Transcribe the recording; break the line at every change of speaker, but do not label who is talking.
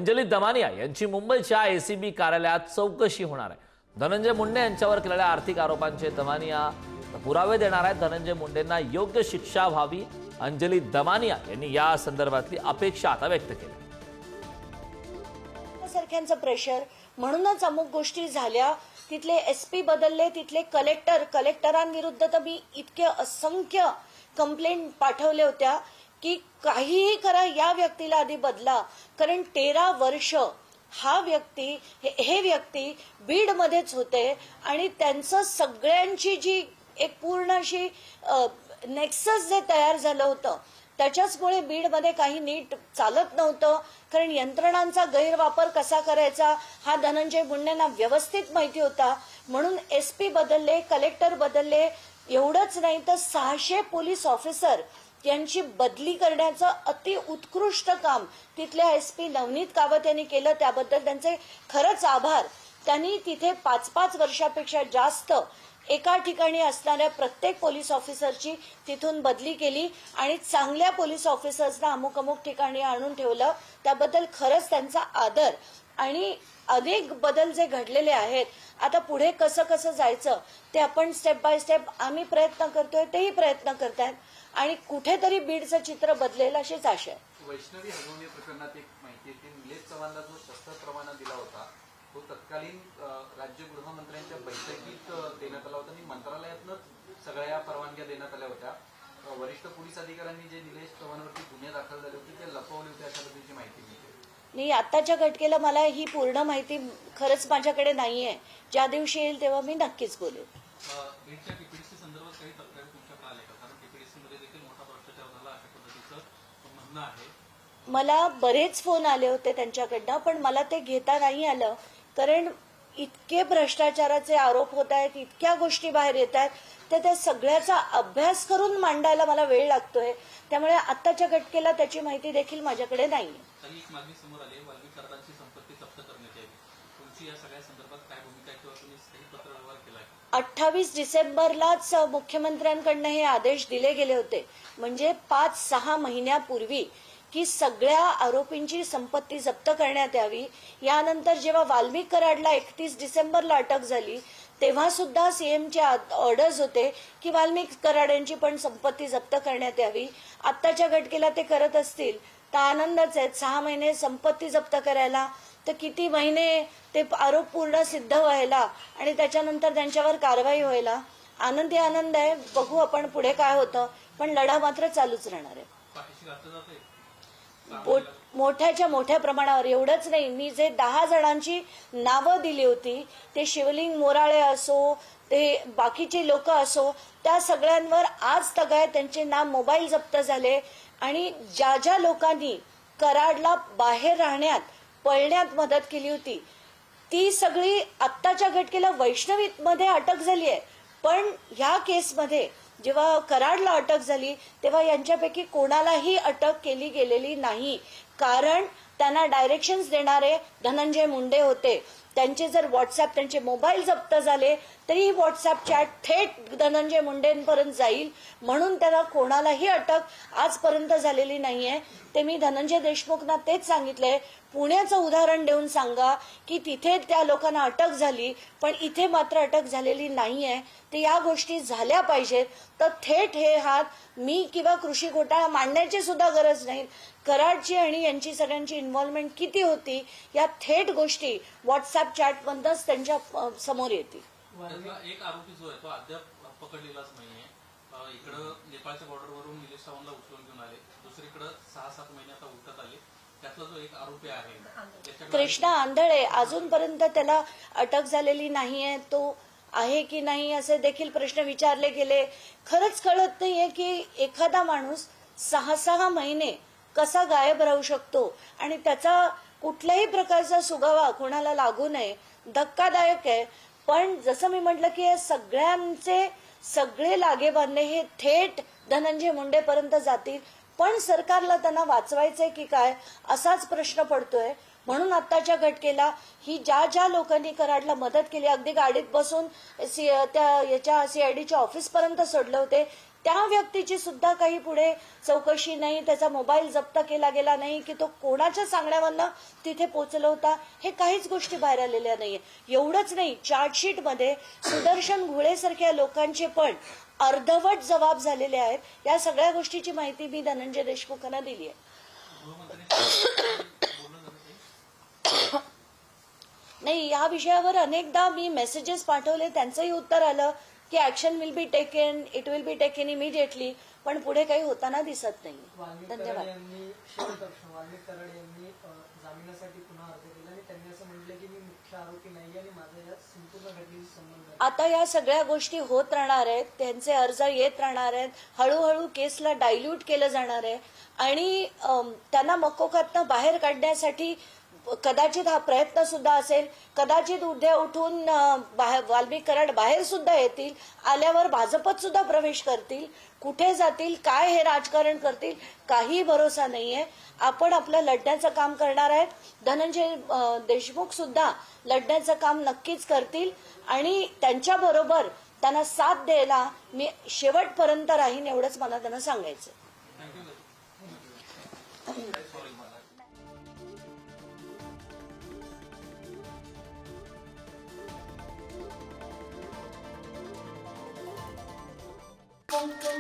अंजली दमानिया यांची मुंबईच्या एसीबी कार्यालयात चौकशी होणार आहे। धनंजय मुंडे यांच्यावर केलेल्या आर्थिक आरोपांचे दमानिया पुरावे देणार आहेत। धनंजय मुंडेंना योग्य शिक्षा व्हावी, अंजली दमानिया यांनी या संदर्भातली अपेक्षा आता व्यक्त केली।
सारख्यांचं प्रेशर म्हणूनच अमुक गोष्टी झाल्या, तिथले एसपी बदलले, तिथले कलेक्टरांविरुद्ध तर मी इतके असंख्य कंप्लेंट पाठवल्या होत्या की काहीही करा, या व्यक्तीला आधी बदला। कारण 13 वर्ष हे व्यक्ती बीडमध्येच होते आणि त्यांचं सगळ्यांची जी एक पूर्ण अशी नेक्सस जे तयार झालं होतं त्याच्याचमुळे बीडमध्ये काही नीट चालत नव्हतं। कारण यंत्रणांचा गैरवापर कसा करायचा हा धनंजय मुंडेंना व्यवस्थित माहिती होता, म्हणून एसपी बदलले, कलेक्टर बदलले। एवढंच नाही तर 600 पोलीस ऑफिसर यांची बदली करण्याचं अति उत्कृष्ट काम तिथल्या एसपी नवनीत कावत यांनी केलं, त्याबद्दल त्यांचे खरंच आभार। त्यांनी तिथे 5-5 वर्षापेक्षा जास्त एका ठिकाणी असणाऱ्या प्रत्येक पोलीस ऑफिसरची तिथून बदली केली आणि चांगल्या पोलीस ऑफिसर्सना अमुक ठिकाणी आणून ठेवलं, त्याबद्दल खरंच त्यांचा आदर। आणि अनेक बदल जे घडलेले आहेत, आता पुढे कसं कसं जायचं ते आपण स्टेप बाय स्टेप आम्ही प्रयत्न करतोय, तेही प्रयत्न करतायत आणि कुठेतरी बीडचं चित्र बदलेल अशीच आशा आहे।
वैष्णवी हगवणे प्रकरणात एक माहिती आहे की निलेश चव्हाणला जो शस्त्र परवाना दिला होता तो तत्कालीन राज्य गृहमंत्र्यांच्या बैठकीत देण्यात आला होता आणि मंत्रालयातूनच सगळ्या या परवानग्या देण्यात आल्या होत्या। वरिष्ठ पोलीस अधिकाऱ्यांनी जे निलेश चव्हाणवरती गुन्हे दाखल झाले होते ते लपवले होते अशा पद्धतीची माहिती मिळते।
नाही, आताच्या घटकेला मला ही पूर्ण माहिती खरंच माझ्याकडे नाहीये। ज्या दिवशी येईल तेव्हा मी नक्कीच बोलेन।
बीडच्या टीपीडीसी संदर्भात काही तक्रारी तुमच्याकडे आल्या का? कारण टीपीडीसी मध्ये देखील मोठा भ्रष्टाचार झाला अशा पद्धतीचं म्हणणं आहे।
मला बरेच फोन आले होते त्यांच्याकडनं, पण मला ते घेता नाही आलं कारण इतके भ्रष्टाचाराचे आरोप होत आहेत, इतक्या गोष्टी बाहेर येत आहेत, तर त्या सगळ्याचा अभ्यास करून मांडायला मला वेळ लागतोय। त्यामुळे आत्ताच्या घटकेला त्याची माहिती देखील माझ्याकडे नाहीये।
एक मागणी समोर आली, वाल्मिक कराडांची संपत्ती जप्त करण्यात यावी, तुमची या सगळ्या संदर्भात काय भूमिका आहे किंवा तुम्ही काही पत्रव्यवहार केलाय?
28 डिसेंबरलाच मुख्यमंत्र्यांकडनं हे आदेश दिले गेले होते, म्हणजे 5-6 महिन्यापूर्वी, की सगळ्या आरोपींची संपत्ती जप्त करण्यात यावी। यानंतर जेव्हा वाल्मिक कराडला 31 डिसेंबरला अटक झाली तेव्हा सुद्धा सीएमचे ऑर्डर्स होते की वाल्मिक कराड यांची पण संपत्ती जप्त करण्यात यावी। आत्ताच्या घटकेला ते करत असतील तर आनंदच आहे। 6 महिने संपत्ती जप्त करायला तर किती महिने ते आरोप पूर्ण सिद्ध व्हायला आणि त्याच्यानंतर त्यांच्यावर कारवाई व्हायला। आनंद आहे, बघू आपण पुढे काय होतं, पण लढा मात्र चालूच राहणार आहे। मोठ्याच्या मोठ्या प्रमाणावर। एवढंच नाही, मी जे 10 जणांची नावं दिली होती ते शिवलिंग मोराळे असो, ते बाकीचे लोक असो, त्या सगळ्यांवर आज तगायत त्यांचे नाम मोबाईल जप्त झाले आणि ज्या ज्या लोकांनी कराडला बाहेर राहण्यात पळण्यात मदत केली होती ती सगळी आत्ताच्या घटकेला वैष्णवीमध्ये अटक झाली आहे। पण ह्या केसमध्ये जेव्हा कराडला अटक झाली तेव्हा यांच्यापैकी कोणालाही अटक केली गेलेली नाही, कारण त्यांना डायरेक्शन्स देणारे धनंजय मुंडे होते। त्यांचे जर व्हॉट्सअप, त्यांचे मोबाईल जप्त झाले तरी व्हॉट्सअप चॅट थेट धनंजय मुंडेंपर्यंत जाईल, म्हणून त्यांना कोणालाही अटक आजपर्यंत झालेली नाहीये। ते मी धनंजय देशमुखना तेच सांगितलंय, पुण्याचं उदाहरण देऊन सांगा की तिथे त्या लोकांना अटक झाली पण इथे मात्र अटक झालेली नाहीये। ते या गोष्टी झाल्या पाहिजेत, तर थेट हे हात मी किंवा कृषी घोटाळा मांडण्याची सुद्धा गरज नाही। कराडची आणि यांची सगळ्यांची इन्व्हॉल्वमेंट किती होती या थेट गोष्टी व्हॉट्सअप चॅटमधूनच त्यांच्या समोर येतील।
एक आरोपी जो आहे तो अद्याप पकडलेलाच नाहीये। इकडं नेपाळच्या बॉर्डरवरून निलेश चव्हाणला उचलून घेऊन आले, दुसरीकडे 6-7 महिने आता उलटत आले। त्यातला जो एक आरोपी आहे
कृष्णा आंधळे, अजूनपर्यंत त्याला अटक झालेली नाहीये, तो आहे की नाही असे देखील प्रश्न विचारले गेले। खरंच कळत नाहीये की एखादा माणूस 6-6 महिने कसा गायब राहू शकतो आणि त्याचा कुठल्याही प्रकारचा सुगावा कोणाला लागू नये, धक्कादायक आहे। पण जसं मी म्हटलं की हे सगळ्यांचे सगळे लागेबांधे हे थेट धनंजय मुंडेपर्यंत जातील, पण सरकारला त्यांना वाचवायचंय की काय असाच प्रश्न पडतोय। म्हणून आत्ताच्या घटकेला ही ज्या लोकांनी कराडला मदत केली, अगदी गाडीत बसून त्या याच्या सीआयडीच्या ऑफिसपर्यंत सोडले होते, त्या व्यक्तीची सुद्धा काही पुढे चौकशी नाही, त्याचा मोबाईल जप्त केला गेला नाही की तो कोणाच्या सांगण्यावरनं तिथे पोचला होता, हे काहीच गोष्टी बाहेर आलेल्या नाहीये. एवढंच नाही, चार्जशीटमध्ये सुदर्शन घोळेसारख्या लोकांचे पण अर्धवट जबाब झालेले आहेत. या सगळ्या गोष्टीची माहिती मी धनंजय देशमुखांना दिली आहे. नाही, या विषयावर अनेकदा मी मेसेजेस पाठवले, त्यांचंही उत्तर आलं की action will be taken, it will be taken immediately, पण पुढे काही होताना दिसत नाही. धन्यवाद.
वाल्मिक कराड यांनी जामिनासाठी पुन्हा अर्ज केला आणि त्यांनी असं म्हटलं की मी मुख्य आरोपी नाही आणि माझा या संपूर्ण घटनेशी संबंध आहे.
आता या सगळ्या गोष्टी होत राहणार आहेत, त्यांचे अर्ज येत राहणार आहेत, हळूहळू केसला डायल्यूट केलं जाणार आहे आणि त्यांना मकोकातनं बाहेर काढण्यासाठी कदाचित हा प्रयत्न सुद्धा असेल. कदाचित उद्या उठून वाल्मिक कराड बाहेर सुद्धा येतील, आल्यावर भाजपत सुद्धा प्रवेश करतील. कुठे जातील, काय हे राजकारण करतील, काही भरोसा नाहीये. आपण आपलं लढण्याचं काम करणार आहेत. धनंजय देशमुख सुद्धा लढण्याचं काम नक्कीच करतील आणि त्यांच्याबरोबर त्यांना साथ द्यायला मी शेवटपर्यंत राहीन, एवढंच मला त्यांना सांगायचं.
Hong Kong